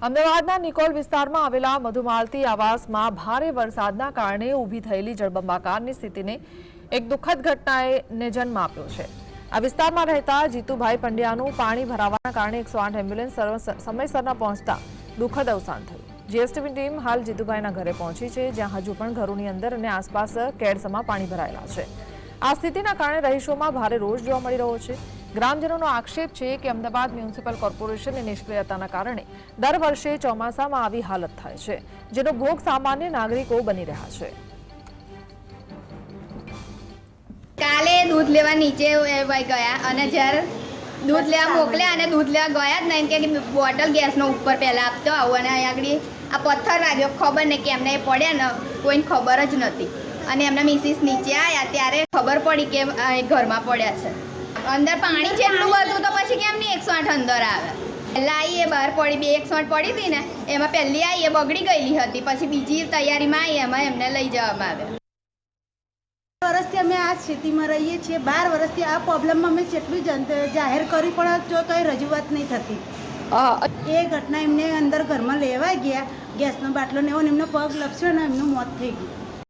અમદાવાદના નિકોલ વિસ્તારમાં આવેલા મધુમાલતી આવાસમાં ભારે વરસાદના કારણે ઊભી થયેલી જળબંબાકારની સ્થિતિને એક દુઃખદ ઘટનાએ જન્મ આપ્યો છે। આ વિસ્તારમાં રહેતા જીતુભાઈ પંડ્યાનું પાણી ભરાવાના કારણે 108 એમ્બ્યુલન્સ સમયસર ન પહોંચતા દુઃખદ અવસાન થયું। જીએસટીની ટીમ હાલ જીતુભાઈના ઘરે પહોંચી છે, જ્યાં હજુ પણ ઘરોની અંદર અને આસપાસ કેડસમાં પાણી ભરાયેલા છે। આ સ્થિતિના કારણે રહીશોમાં ભારે રોષ જોવા મળી રહ્યો છે। ગ્રામજનોનો આક્ષેપ છે કે અમદાવાદ મ્યુનિસિપલ કોર્પોરેશનની નિષ્ક્રિયતાના કારણે દર વર્ષે ચોમાસામાં આવી હાલત થાય છે, જેનો ભોગ સામાન્ય નાગરિકો બની રહ્યા છે। કાલે दूध लेवा नीचे गया અને જ્યારે दूध लेवा મોકલ્યા અને दूध लेवा ગયા જ નહીં કે બોટલ ગેસનો ઉપર પહેલા આપતો આવો અને અહીં આગળ આ પથ્થર વાગ્યો, ખબર નહીં કે એમને પડ્યા ને કોઈને ખબર જ નથી અને એમના મિસિસ નીચે આવ્યા ત્યારે ખબર પડી કે ઘરમાં પડ્યા છે। અંદર પાણી જેટલું બધું તો પછી કેમ નહીં 108 અંદર આવે। પહેલાં આવી એ બહાર પડી 108 પડી હતી ને એમાં પહેલી આવી એ બગડી ગયેલી હતી, પછી બીજી તૈયારીમાં આવી એમાં એમને લઈ જવામાં આવ્યા। વર્ષથી અમે આ સ્થિતિમાં રહીએ છીએ। 12 વર્ષથી આ પ્રોબ્લેમમાં અમે જેટલું જાહેર કરી પણ જો કંઈ રજૂઆત નહીં થતી। એ ઘટના એમને અંદર ઘરમાં લેવા ગયા, ગેસનો બાટલો ને એવો એમનો પગ લપસ્યો ને એમનું મોત થઈ ગયું।